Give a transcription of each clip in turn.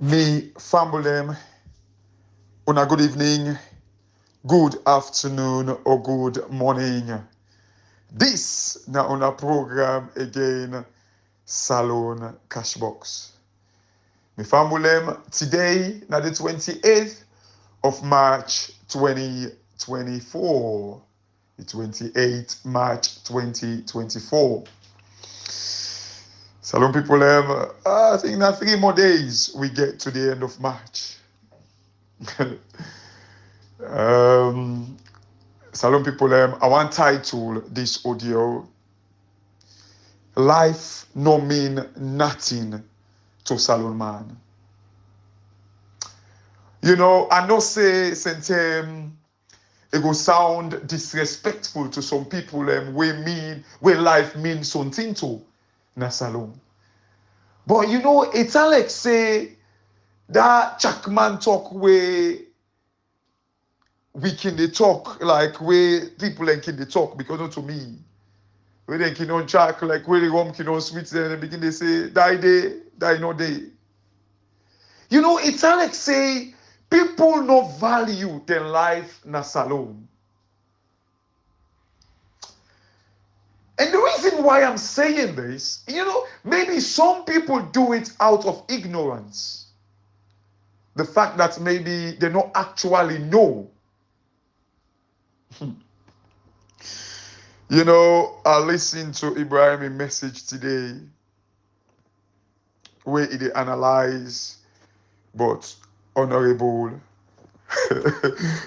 Me family, una good evening, good afternoon, or good morning. This na una program again, Salone CashBox. Me family, today na the 28th of March 2024. The 28th March 2024. Salone people, I think na 3 more days we get to the end of March. um, Salone people, I want title this audio Life No Mean Nothing to Salone Man. You know, I know say it go sound disrespectful to some people where life means something to na Salone. But you know, it's like say that Chakman talk where we can they talk like where people like can they talk because not to me. Where they can on track like where the rum can on switch there and they begin they say die day, die no day. You know, it's like say people no value their life na Salone. And the reason why I'm saying this, you know, maybe some people do it out of ignorance. The fact that maybe they don't actually know. You know, I listened to Ibrahim a message today where he analyze, but honorable.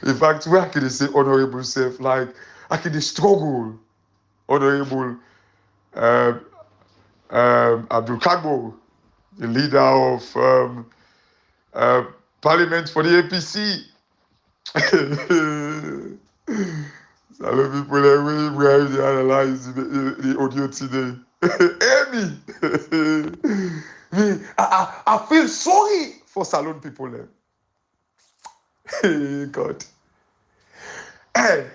In fact, where I can say honorable self, like I can struggle, honorable um, Abdul Kagbo, the leader of uh, Parliament for the APC. So a lot of people like when Ibrahim they analyze the audio today. Amy, I feel sorry for Salone people. God. Hey,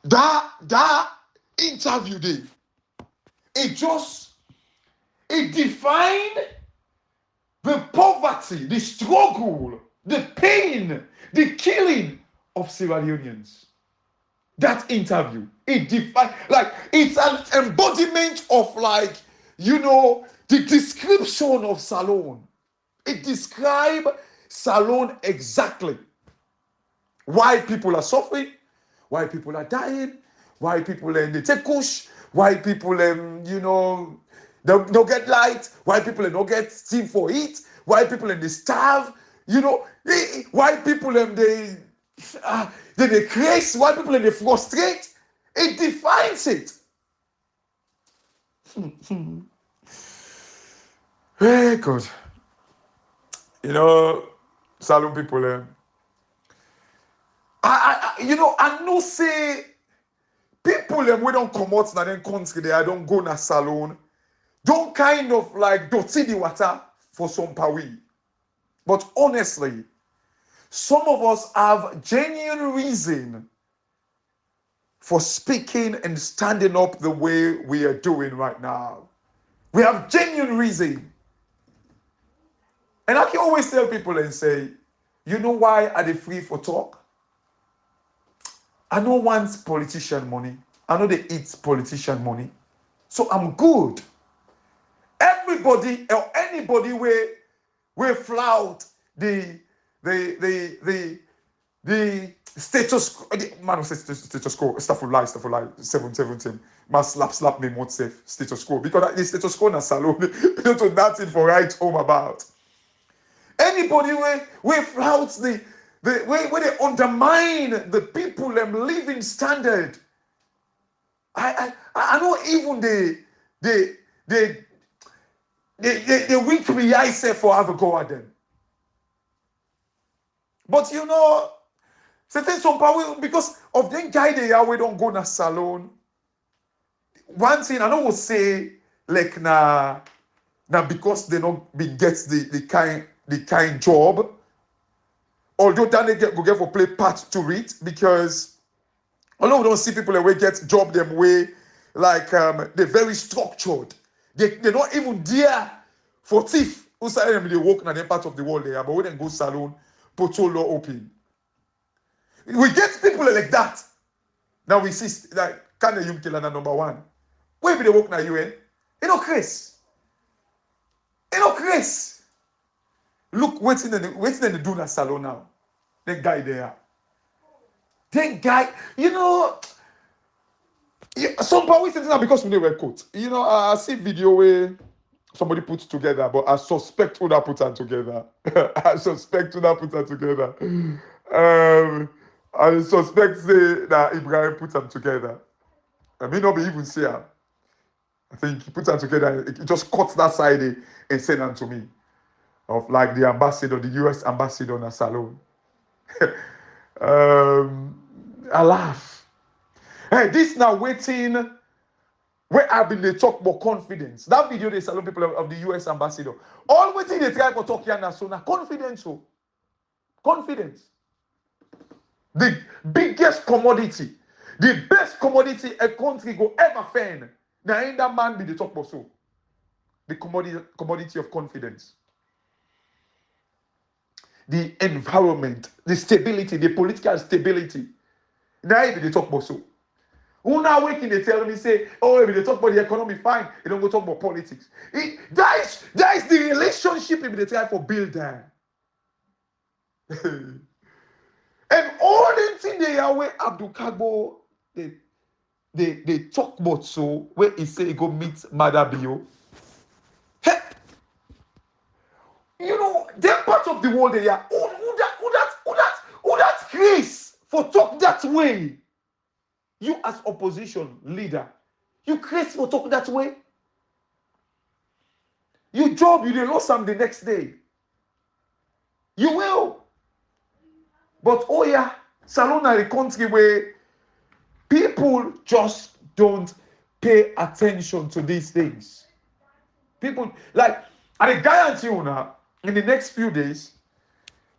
that interview day, it just it defined the poverty, the struggle, the pain, the killing of Sierra Leoneans. That interview, it defined like it's an embodiment of like you know the description of Salone. It describes Salone exactly. Why people are suffering, why people are dying, why people they take kush, why people you know don't get light, why people don't get steam for eat, why people they starve, you know, why people they craze, why people they frustrate. It defines it. Hey God, you know, Salone people. You know, I know say people we don't come out na them country there, I don't go na Salone. Don't kind of like dirty the water for some pawi. But honestly, some of us have genuine reason for speaking and standing up the way we are doing right now. We have genuine reason. And I can always tell people and say, you know why are they free for talk? I don't want politician money. I know they eat politician money. So I'm good. Everybody or anybody will flout the status quo. Man will say status quo, stuff will lie, 717. Man slap me more safe status quo. Because the status quo na Salone, you know to nothing for write home about. Anybody will flout the way they undermine the people living standard. I know even they weak me I say for have a go at them. But you know, certain some power because of them guy they are we don't go na Salone. One thing I know will say like na because they don't be get the kind job. Although that they go get for play part to it because although we don't see people that will get job them way like they're very structured. They're not even there for thief. Who say them they walk in that part of the world there, but when they go Salone, portal law open. We get people like that. Now we see like kind of young killer number one. Where be they walk now UN? You know Chris. You know Chris. Look, waiting in the do that Salone now. That guy there. That guy, you know. Some power is not because we were caught. You know, I see video where somebody puts together, but I suspect who that put them together. I suspect who that put them together. I suspect say that Ibrahim put them together. I may not be even say I think he put them together. He just cut that side and sent them to me of like the ambassador, the U.S. ambassador in Salone. I laugh. Hey, this now waiting. Where I've been they talk about confidence. That video they Salone people of the U.S. ambassador. All waiting they try to talk here now. So now confidence. So confidence. The biggest commodity, the best commodity a country go ever find. Now ain't that man be the talk about so. The commodity of confidence. The environment, the stability, the political stability. Now ain't be the talk about so. Who now waking they tell me say, oh, if they talk about the economy, fine. They don't go talk about politics. That is the relationship if they try for build there. And all the thing they are where Abdul Kagbo they talk about so where he say he go meet Madabio. Hey, you know, that part of the world they are who that Chris for talk that way. You as opposition leader, you Chris for talk that way. You job, you dey lost some the next day. You will. But oh yeah, Salone are a country where people just don't pay attention to these things. People, like, I guarantee you now, in the next few days,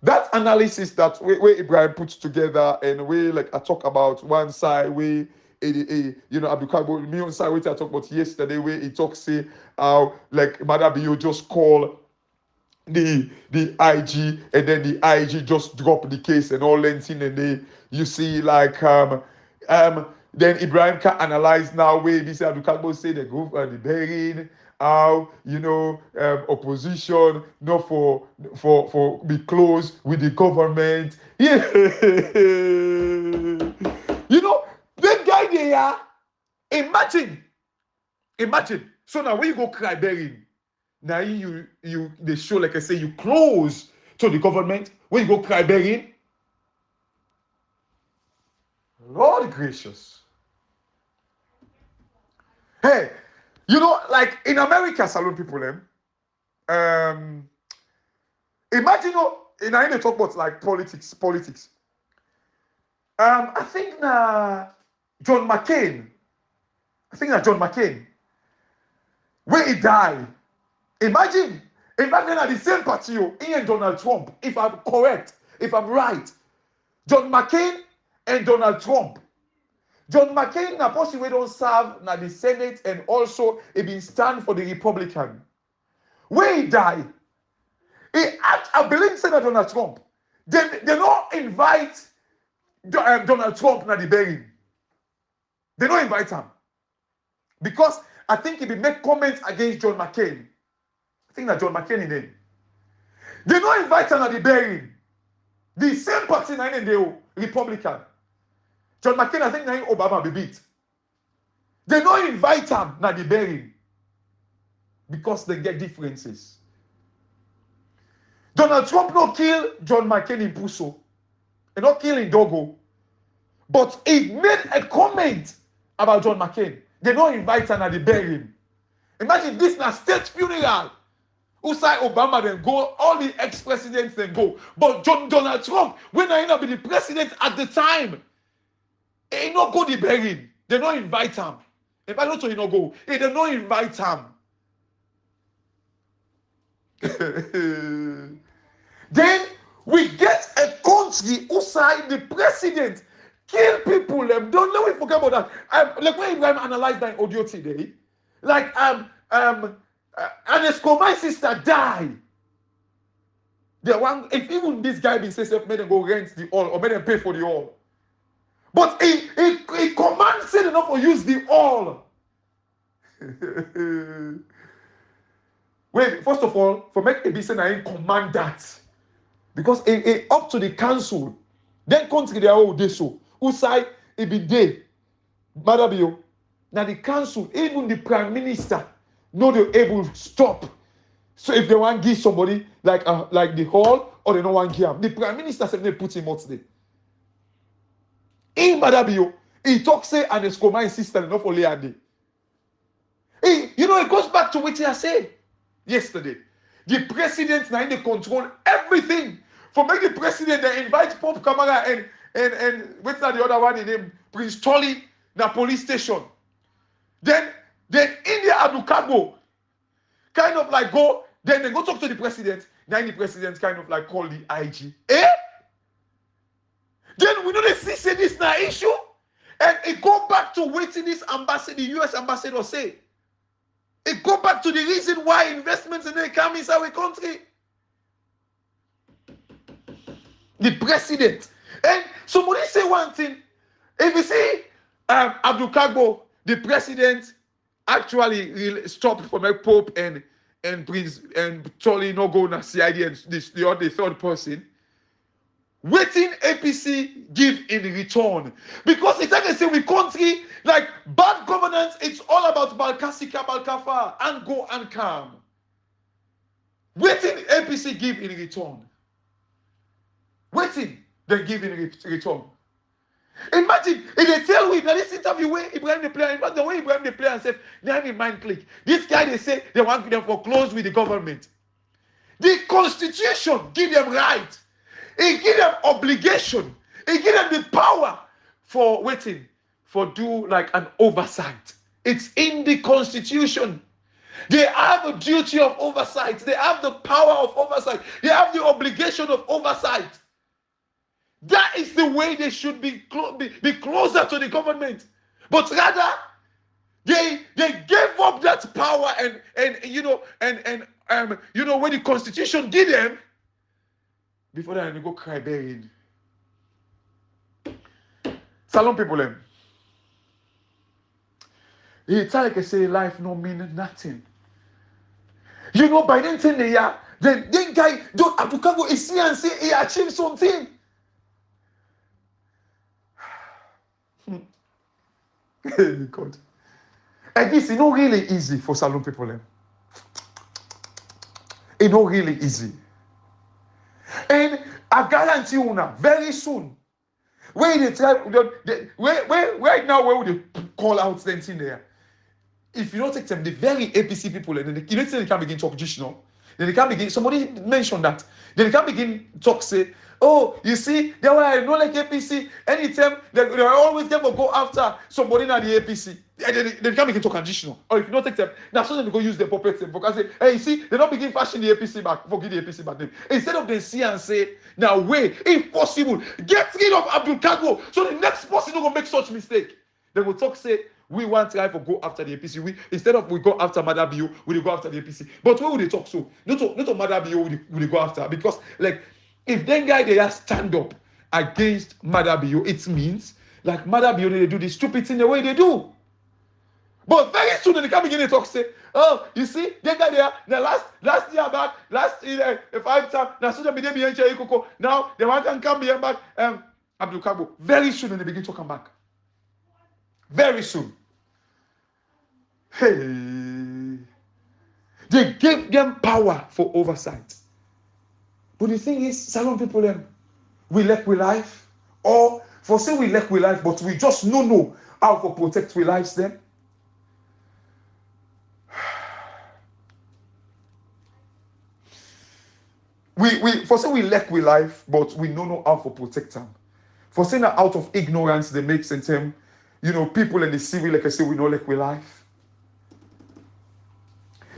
that analysis that where Ibrahim puts together and where like I talk about one side where you know Abdul Kagbo, me on side where I talked about yesterday where he talks say how like Madabio just call the IG and then the IG just drop the case and all that thing and they you see like then Ibrahim can analyze now where this Abdul Kagbo say the group and the bearing how you know opposition not for be close with the government. Yeah. You know that guy there. Imagine. So now when you go cry bearing. Now you they show like I say you close to the government when you go cry begging. Lord gracious. Hey, you know, like in America, Salone people imagine in they talk about like politics. I think John McCain. When he died. Imagine at the same party, he and Donald Trump, if I'm correct, if I'm right. John McCain and Donald Trump. John McCain, na person we don't serve na the Senate and also he been stand for the Republican. When he died, I believe Senator Donald Trump. They don't invite Donald Trump na the burying. They don't invite him. Because I think he be make comments against John McCain. I think that John McCain in them. They don't invite him at the burying. The same party na in the Republican. John McCain, I think na Obama be beat. They don't invite him at the burying. Because they get differences. Donald Trump no kill John McCain in Puso. He not kill in Dogo. But he made a comment about John McCain. They don't invite him at the burying. Imagine this na state funeral. Who say Obama then go, all the ex-presidents then go. But Donald Trump, when I be the president at the time, he not go the burying. They don't invite him. If I don't so he not go, they don't invite him. Then we get a country who say the president kill people. Don't let me forget about that. Like when Ibrahim analyzed that audio today, like Anesco, my sister died. The one, if even this guy be say self made them go rent the all or made them pay for the all. But he commands it enough to use the all. Wait, first of all, for make a business, I command that. Because it up to the council. Then country they are all day so. Who say it be day? Madabio. Now the council, even the prime minister, know they're able to stop. So if they want to give somebody like the hall or they don't want to give him, the prime minister said they put him out there. In Madabio, he talks say and his command system enough for Leande. It goes back to what I said yesterday. The president now they control everything. For make the president they invite Pope Kamara and what's that the other one in name Prince Tolly na police station. Then India Adukago kind of like go, then they go talk to the president. Then the president kind of like call the IG. Then we know they see this na issue. And it go back to waiting this ambassador, the US ambassador say. It go back to the reason why investments in the come inside our country. The president. And somebody say one thing. If you see Abdul Kagbo, the president actually stopped for my Pope and Prince and Charlie no go na CID and the third person. Waiting APC give in return. Because it's like I say, we country, like bad governance, it's all about Balkasika, Balkafa, and go and come. Waiting APC give in return. Waiting, they give in return. Imagine, if they tell me that this interview where Ibrahim the player, in fact, the way Ibrahim the player said, they have a mind click. This guy, they say, they want them for close with the government. The constitution give them right. It give them obligation. It give them the power for waiting, for do like an oversight. It's in the constitution. They have a duty of oversight. They have the power of oversight. They have the obligation of oversight. That is the way they should be closer to the government. But rather, they gave up that power and when the constitution give them, before that they go cry buried. Salone people them. They tell like I say life no mean nothing. By then thing they are, then guy don't have to go and see and say he achieved something. God. And this is not really easy for Salone people. It's not really easy. And I guarantee you now, very soon, when they try, right now, where would they call out something there? If you don't take them, the very APC people, and then they can begin talk traditional. Then they can begin, somebody mentioned that. Then they can begin talk, say, oh, you see, that's why I don't like APC. Anytime, they always them go after somebody in the APC. And then they can begin talk additional. Or if you don't take them, now so they go use the puppet them. Because say, hey, you see, they don't begin fashion the APC back, forget the APC back then. Instead of they see and say, now wait, if possible, get rid of Abdul Kago. So the next person don't go make such mistake. They will talk, say, we want to go after the APC. Instead of we go after Madabio, we go after the APC. But where would they talk so? Not to Madabio will they go after. Because like if then guy they just stand up against Madabio, it means like Madabio they do the stupid thing the way they do. But very soon they can begin to talk, say, oh, you see, then guy there, the last year back, last year, 5 times, now so they now they want to come here back, Abdul Kabo. Very soon they begin to come back. Very soon. Hey. They gave them power for oversight. But the thing is, Salone people, we lack with life. Or for say we lack with life, but we just know how to protect we lives them. We for say we lack with life, but we know how to protect them. For saying that out of ignorance, they make sense. People in the civil, like I say, we know like we life.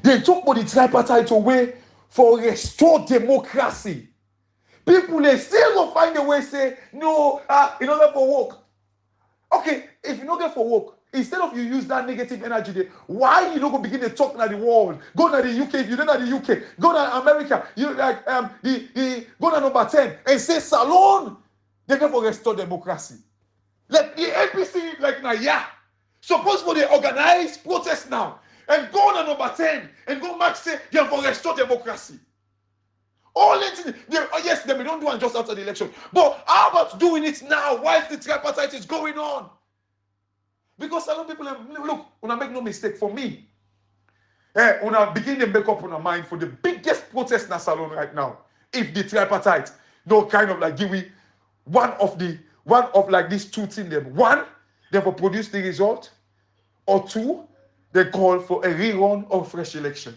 They talk about the tripartite way for restore democracy. People they still go find a way say no, in order for work. Okay, if you don't get for work, Instead of you use that negative energy there, why you don't go begin to talk to the world? Go to the UK, if you don't know the UK, go to America, you like go to number 10 and say Salone, they're going to restore democracy. Like the APC, like now, yeah. Suppose for the organized protest now and go to number 10 and go back say they're for restore democracy. All it, yes, they don't do it just after the election. But how about doing it now while the tripartite is going on? Because a lot of people, look, when I make no mistake, for me, when I begin to make up on our mind for the biggest protest in Salone right now, if the tripartite, no kind of like give me one of like these two things, them. One, they will produce the result, or two, they call for a rerun or fresh election.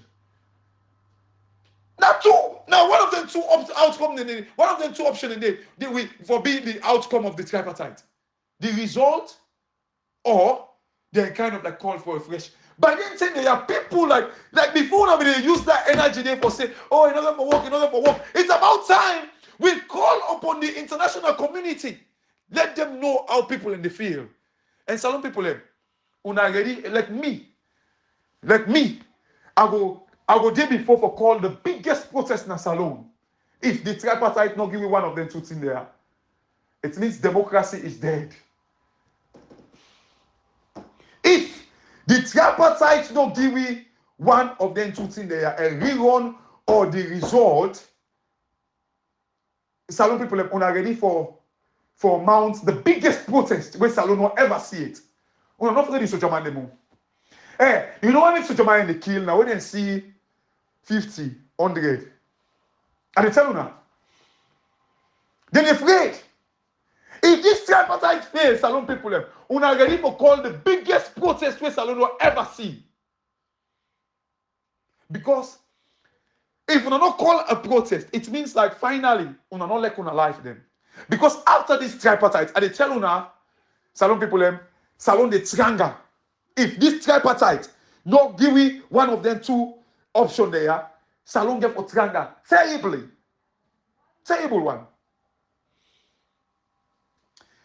Now two, now one of them two outcome, one of them two options, they will forbid the outcome of the tripartite, the result, or they kind of like call for a fresh. By then saying there are people like before now they use that energy there for say, oh, another for work. It's about time we call upon the international community. Let them know how people in the field. And Salone people, una ready, like me, I go day before for call the biggest protest in Salone. If the tripartite not give me one of them two things there, it means democracy is dead. If the tripartite not give me one of them two things there, a rerun or the result, Salone people are ready for mount the biggest protest where Salone will ever see it. We're not ready to Sojaman demo. Hey, you know when it's Sojaman in the kill now, when they see 50, 100, and they tell you now, then they're afraid. If this tripartite fails, Salone people, we are ready for call the biggest protest where Salone will ever see. Because if we not call a protest, it means like finally, we not let una life them. Because after this tripartite, and they tell una, Salone people, Salone the triangle. If this tripartite not give me one of them two options there, Salone get for triangle. Terrible one.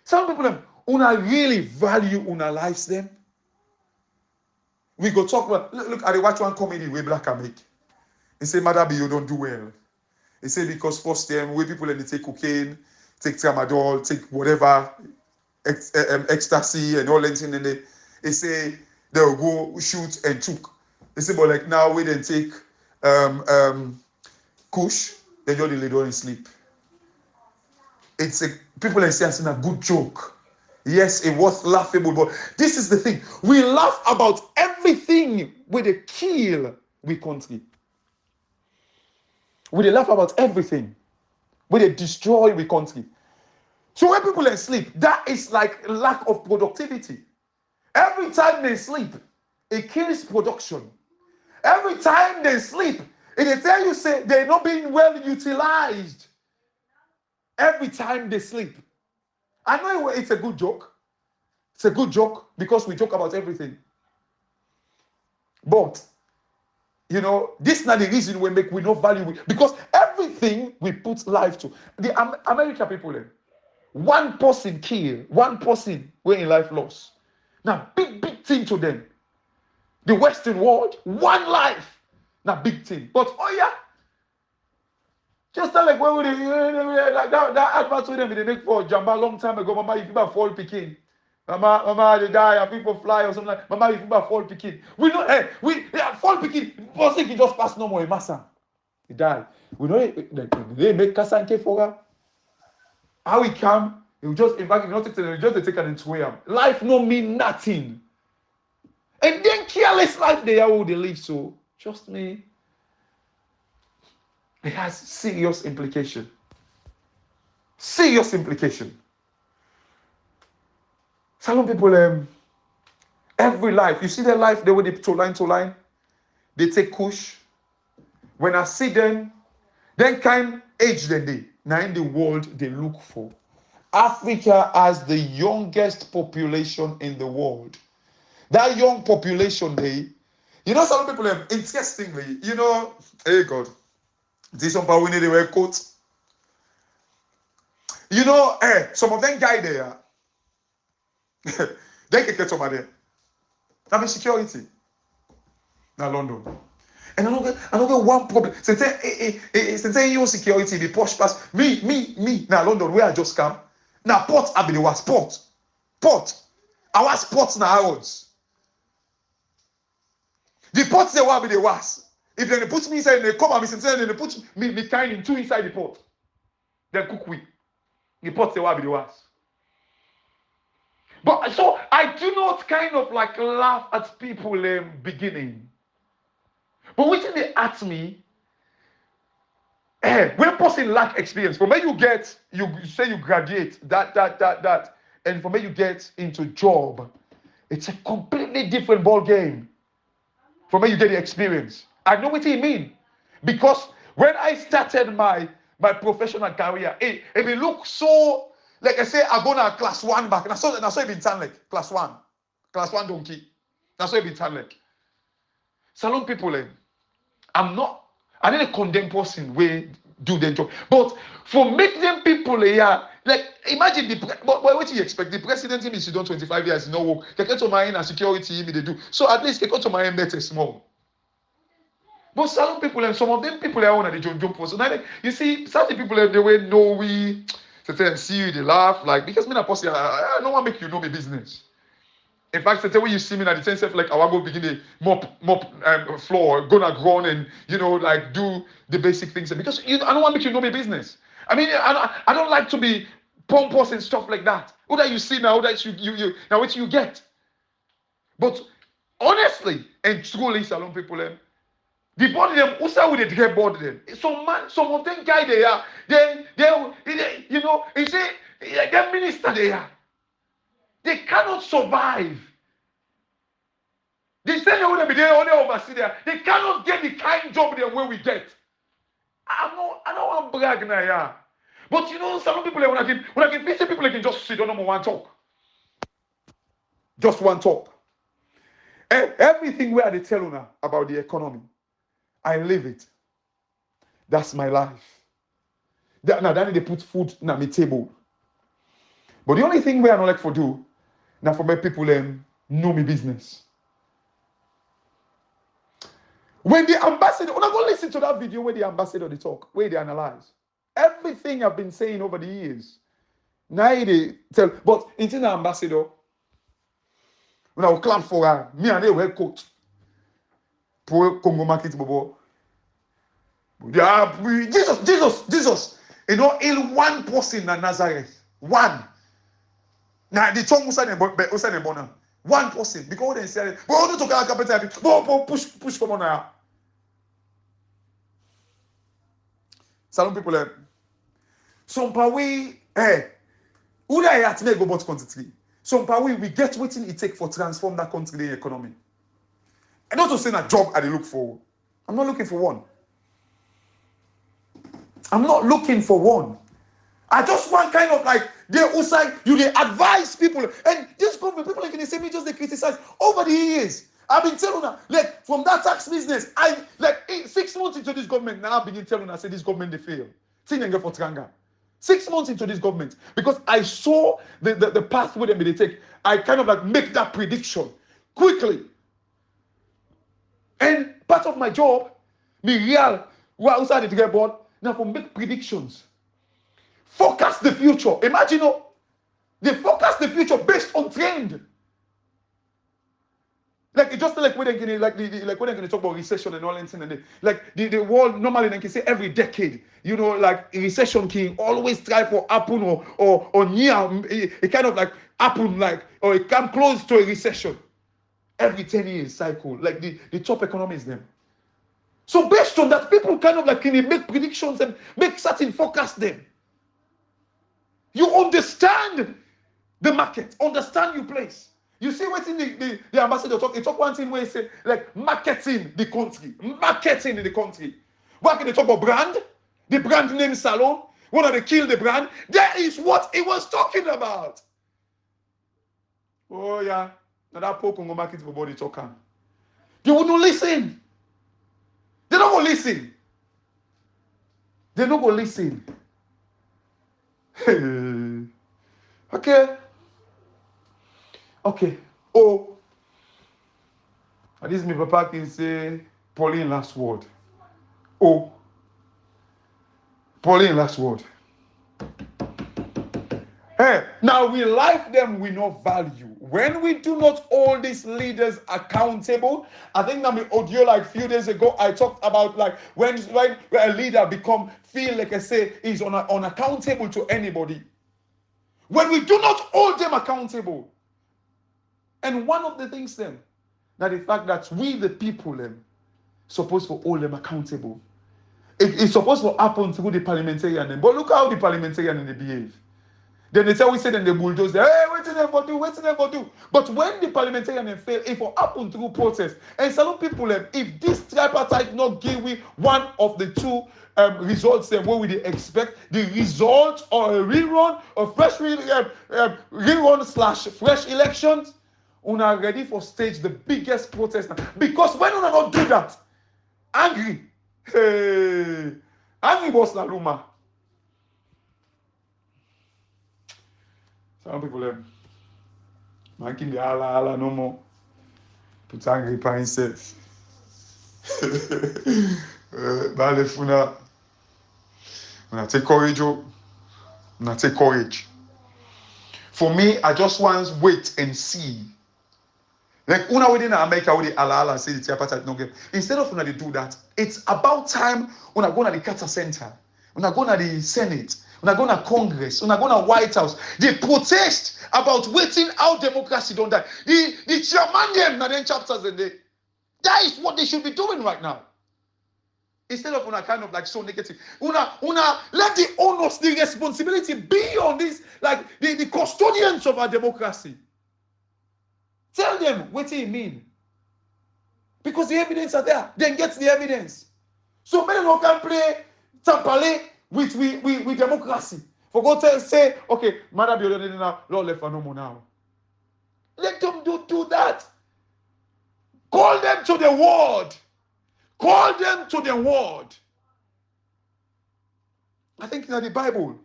Some people, una really value una lives them. We go talk about, look, I watch one comedy way Black and make. He say, Mother, you don't do well. He say, because first time, way people they take cocaine, take tramadol, take whatever, ecstasy and all that thing, and they say, they'll go shoot and choke. They say, but like now, we then take kush, they just lay down and sleep. It's people are saying a good joke. Yes, it was laughable, but this is the thing. We laugh about everything with a kill we country. We laugh about everything with a destroy we country. So when people are asleep, that is like lack of productivity. Every time they sleep, it kills production. Every time they sleep, they tell you say they're not being well utilized. Every time they sleep. I know it's a good joke. It's a good joke because we joke about everything. But, you know, this is not the reason we not value it. Because everything we put life to. The American people, one person kill, one person we're in life loss. Now, big thing to them. The Western world, one life. Now, big thing. But, oh yeah, just like when like that advert with them they make for Jamba long time ago, Mama, if you fall picking. Mama, they die, and people fly or something like Mama, if you fall picking. We know, fall picking, person can just pass no more, massa. He died. We know they make Kasanke for her. How he come, he will just, in fact, he not take it, just take it into him. Life no mean nothing. And then careless life they are who they live, so trust me. It has serious implication. Serious implication. Some people, every life, you see their life, they were to line, they take kush. When I see them, then kind age than they. Now in the world they look for. Africa has the youngest population in the world. That young population, you know, some people, interestingly, you know, hey God, this some people we need to wear coats. You know, some of them guy there, they can get somebody. I'm in security. Now London. And I don't get one problem. Since you security, the posh pass. Me. Now London, where I just come. Now port, I be the worst. Port. Our sports now odds. The port they will be the worst. If they put me inside, they come and me since they put me kind in two inside the port. Then cook we. The port they will be the worst. But so I do not kind of like laugh at people beginning. But when they ask me, when person lack experience, from when you say you graduate, that, and from when you get into job, it's a completely different ball game. From when you get the experience. I know what you mean. Because when I started my professional career, it look so, like I say, I go to class 1 back. And I saw it in Tanlek, class 1. Class 1 donkey. That's why it in Tanlek. Salone people, I didn't condemn person where do their job. But for make them people like imagine but what do you expect? The president him is done 25 years, no work. They get to my and security him they do. So at least they go to my better small. But some people and some of them people are on the jump for. So now you see, certain people the way know we see you, they laugh like because me na person I don't want to make you know my business. In fact, when you see me at the sense of like I want to go begin the mop floor, gonna grown and like do the basic things because I don't want to make you know my business. I mean, I don't like to be pompous and stuff like that. What that you see now, that you now what you get. But honestly and truly, Salone people, the body them also with the get body them. Some of them guy they are, he say they're minister they are. They cannot survive. They say they want to be there, only oversee there. They cannot get the kind job there where we get. I don't want to brag now, yeah. But some people when I can visit people, they can just sit on number one talk. Just one talk. Everything where they tell you about the economy, I live it. That's my life. Now that they put food on my table. But the only thing where I don't like for do, now for my people know me business. When the ambassador, when I go listen to that video where the ambassador they talk, where they analyze everything I've been saying over the years. Now they tell, but into the ambassador, when I will clap for her, me and they were coach. Pour Congo market bobo. Jesus. In one person in Nazareth. One. Now the tongue was the bonner. One person. Because they said, but all the talk capital, push for money. Salone people, some power who they at me go about country. Some power we get waiting it take for transform that country economy. And not to say a job I look for. I'm not looking for one. I just want kind of like they outside you they advise people and this government people like they say me just they criticize over the years. I've been telling her like from that tax business I like 6 months into this government now I begin telling her I say this government they fail. Thing and get for Tranga. 6 months into this government because I saw the pathway that they take. I kind of like make that prediction quickly. And part of my job, me real, who outside to get bored, now for make predictions. Forecast the future. Imagine, they forecast the future based on trend. Like it just like when they can when they're going to talk about recession and all that and like the world normally they can say every decade, like a recession can always try for happen or near it kind of like happen like or it come close to a recession every 10 years cycle, like the top economies them. So based on that, people kind of like can make predictions and make certain forecasts them. You understand the market, understand your place. You see what's in the ambassador talk. He talk one thing where he say like marketing the country. Marketing in the country. What can they talk about brand? The brand name Salone. One of they kill the brand. That is what he was talking about. Oh yeah. Now that poor Congo market for body talking. They will not listen. They don't go listen. They don't go listen. Okay. Oh. And this me papa can say Pauline last word. Oh, Pauline last word. Hey, now we like them, we know value. When we do not hold these leaders accountable, I think that my audio like a few days ago, I talked about like when a leader feel like I say is unaccountable to anybody. When we do not hold them accountable. And one of the things then, that the fact that we the people them supposed to hold them accountable. It's supposed to happen through the parliamentarian them. But look how the parliamentarian they behave. Then they tell we say then they bulldoze. Hey, what did they do? What did they do? But when the parliamentarian fail, if it happen through protest, and some people, if this tripartite not give we one of the two results, then what would they expect? The result or a rerun or rerun / fresh elections? Una ready for stage the biggest protest now. Because when una not do that, angry, hey, angry was la luma. Some people making the ala no more. Put angry by himself. Balefuna. Una take courage, una take courage. For me, I just want to wait and see. Like una within America with the ala say the tripartite no game. Instead of una they do that, it's about time una go to the Carter Center, una go to the Senate, una go to Congress, una go to White House. They protest about waiting how democracy don't die. The chairman them na then chapters in there. That is what they should be doing right now. Instead of una kind of like so negative, una let the onus, the responsibility be on this, like the custodians of our democracy. Tell them what it mean. Because the evidence are there. Then get the evidence. So many no can play tampale with democracy. For God say, okay, Madam Biodene now, Lord left for no more now. Let them do that. Call them to the word. Call them to the word. I think in the Bible,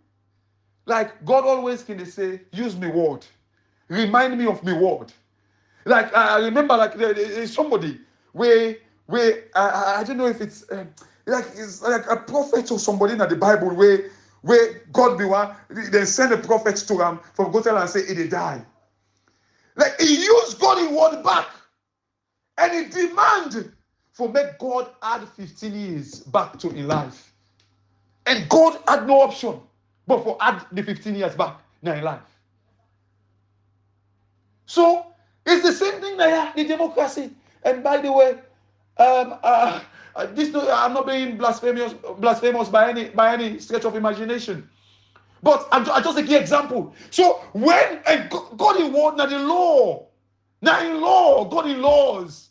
like God always can say, use me word. Remind me of me word. Like I remember, like there's somebody where I don't know if it's like a prophet or somebody in the Bible where God be one, then send a prophet to him from go tell and say he die. Like he used God in word back, and he demand for make God add 15 years back to his life, and God had no option but for add the 15 years back in his life. So it's the same thing there, the democracy. And by the way, I'm not being blasphemous by any stretch of imagination. But I just a key example. So when God in word, now the law, God in laws.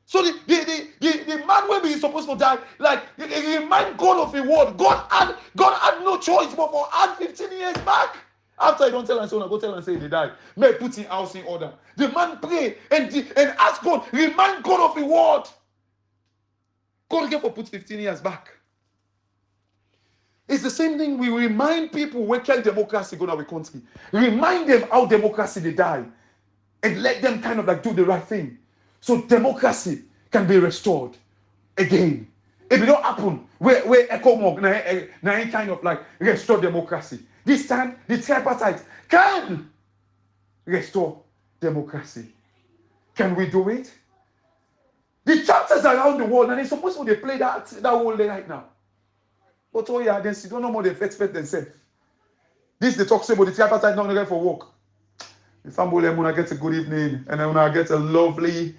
So the man will be supposed to die, like he remind God of a word. God had no choice but for add 15 years back. After I don't tell and say, go tell and say they died. May put in house in order. The man pray and ask God, remind God of a word. God gave for put 15 years back. It's the same thing. We remind people where can democracy go to our country. Remind them how democracy they die. And let them kind of like do the right thing. So democracy can be restored again. If it don't happen, where Echo Mog now kind of like restore democracy. This time, the tripartite can restore democracy. Can we do it? The chapters around the world, and they're supposed to play that whole day right now. But oh yeah, they don't know more they fetch themselves. This they talk about the tripartite not going for work. The family when I get a good evening, and then when I get a lovely,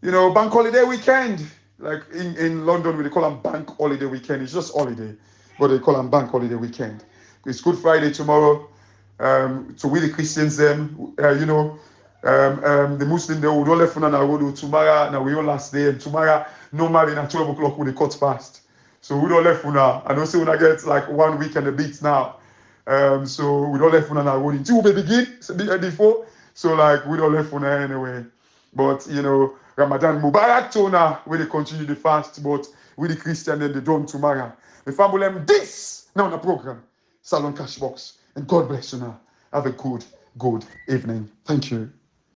bank holiday weekend. Like in London, they call them bank holiday weekend. It's just holiday, but they call them bank holiday weekend. It's Good Friday tomorrow. So we the Christians them, the Muslim they would all left on our road tomorrow. Now we all last day, and tomorrow normally at 12 o'clock we cut fast. So we don't left now. I don't see when I get like 1 week and a bit now. So we don't left on our road until we begin before. So like we don't left on anyway. But Ramadan Mubarak Tona where they continue the fast, but with the Christian then they don't tomorrow. The family this now on the program. Salone CashBox. And God bless you now. Have a good evening. Thank you.